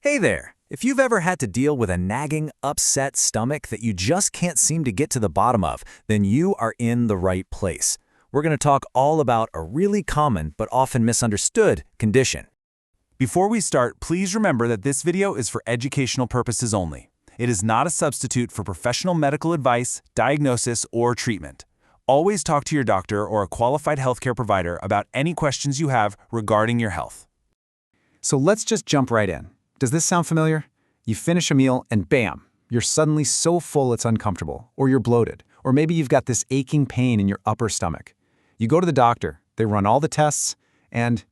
Hey there! If you've ever had to deal with a nagging, upset stomach that you just can't seem to get to the bottom of, then you are in the right place. We're going to talk all about a really common but often misunderstood condition. Before we start, please remember that this video is for educational purposes only. It is not a substitute for professional medical advice, diagnosis, or treatment. Always talk to your doctor or a qualified healthcare provider about any questions you have regarding your health. So let's just jump right in. Does this sound familiar? You finish a meal and bam, you're suddenly so full it's uncomfortable, or you're bloated, or maybe you've got this aching pain in your upper stomach. You go to the doctor, they run all the tests, and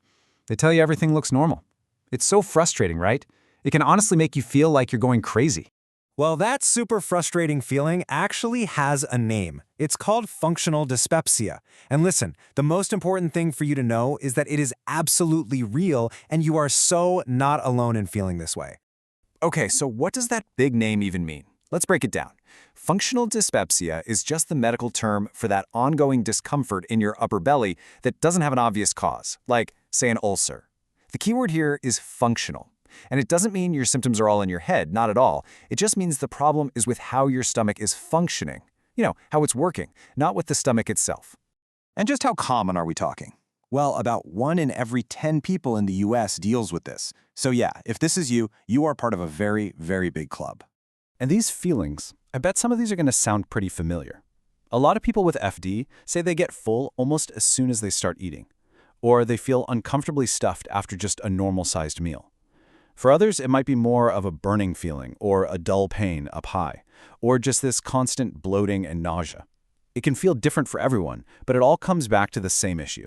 they tell you everything looks normal. It's so frustrating, right? It can honestly make you feel like you're going crazy. Well, that super frustrating feeling actually has a name. It's called functional dyspepsia. And listen, the most important thing for you to know is that it is absolutely real, and you are so not alone in feeling this way. Okay, so what does that big name even mean? Let's break it down. Functional dyspepsia is just the medical term for that ongoing discomfort in your upper belly that doesn't have an obvious cause, like, say, an ulcer. The key word here is functional. And it doesn't mean your symptoms are all in your head, not at all. It just means the problem is with how your stomach is functioning. You know, how it's working, not with the stomach itself. And just how common are we talking? Well, about 1 in every 10 people in the US deals with this. So yeah, if this is you, you are part of a very, very big club. And these feelings, I bet some of these are going to sound pretty familiar. A lot of people with FD say they get full almost as soon as they start eating, or they feel uncomfortably stuffed after just a normal-sized meal. For others, it might be more of a burning feeling or a dull pain up high, or just this constant bloating and nausea. It can feel different for everyone, but it all comes back to the same issue.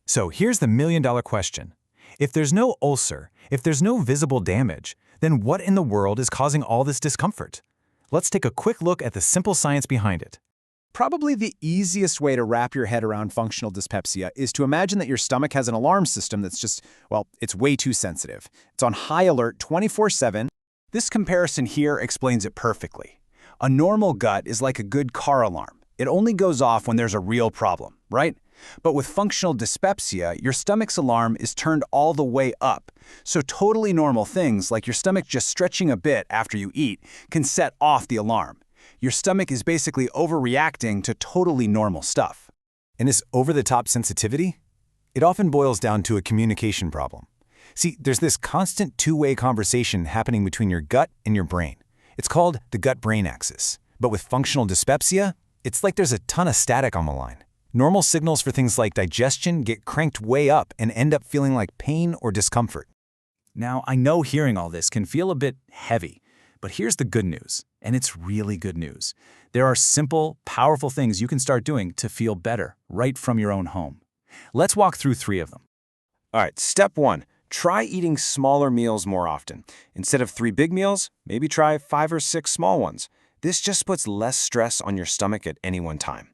So here's the million-dollar question. If there's no ulcer, if there's no visible damage, then what in the world is causing all this discomfort? Let's take a quick look at the simple science behind it. Probably the easiest way to wrap your head around functional dyspepsia is to imagine that your stomach has an alarm system that's just, well, it's way too sensitive. It's on high alert 24/7. This comparison here explains it perfectly. A normal gut is like a good car alarm. It only goes off when there's a real problem, right? But with functional dyspepsia, your stomach's alarm is turned all the way up. So totally normal things, like your stomach just stretching a bit after you eat, can set off the alarm. Your stomach is basically overreacting to totally normal stuff. And this over-the-top sensitivity? It often boils down to a communication problem. See, there's this constant two-way conversation happening between your gut and your brain. It's called the gut-brain axis. But with functional dyspepsia, it's like there's a ton of static on the line. Normal signals for things like digestion get cranked way up and end up feeling like pain or discomfort. Now, I know hearing all this can feel a bit heavy, but here's the good news, and it's really good news. There are simple, powerful things you can start doing to feel better right from your own home. Let's walk through 3 of them. All right, step 1, try eating smaller meals more often. Instead of 3 big meals, maybe try 5 or 6 small ones. This just puts less stress on your stomach at any one time.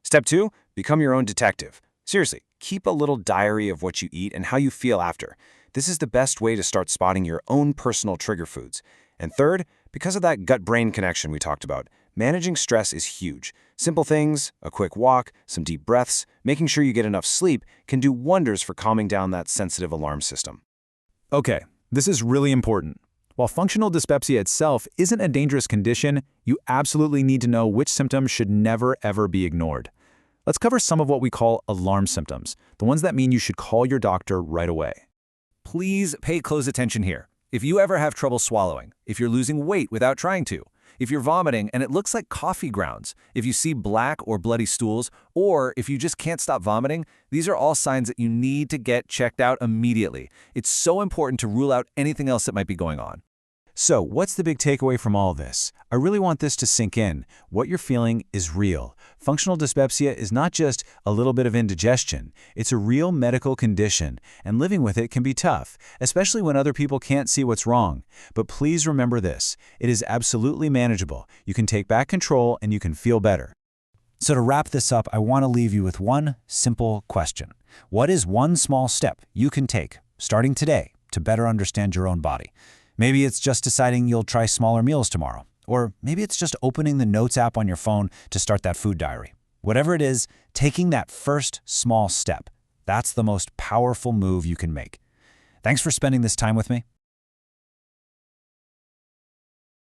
Step 2, become your own detective. Seriously, keep a little diary of what you eat and how you feel after. This is the best way to start spotting your own personal trigger foods. And third, because of that gut-brain connection we talked about, managing stress is huge. Simple things, a quick walk, some deep breaths, making sure you get enough sleep can do wonders for calming down that sensitive alarm system. Okay, this is really important. While functional dyspepsia itself isn't a dangerous condition, you absolutely need to know which symptoms should never, ever be ignored. Let's cover some of what we call alarm symptoms, the ones that mean you should call your doctor right away. Please pay close attention here. If you ever have trouble swallowing, if you're losing weight without trying to, if you're vomiting and it looks like coffee grounds, if you see black or bloody stools, or if you just can't stop vomiting, these are all signs that you need to get checked out immediately. It's so important to rule out anything else that might be going on. So, what's the big takeaway from all this? I really want this to sink in. What you're feeling is real. Functional dyspepsia is not just a little bit of indigestion. It's a real medical condition, and living with it can be tough, especially when other people can't see what's wrong. But please remember this. It is absolutely manageable. You can take back control and you can feel better. So to wrap this up, I want to leave you with one simple question. What is one small step you can take, starting today, to better understand your own body? Maybe it's just deciding you'll try smaller meals tomorrow. Or maybe it's just opening the Notes app on your phone to start that food diary. Whatever it is, taking that first small step, that's the most powerful move you can make. Thanks for spending this time with me.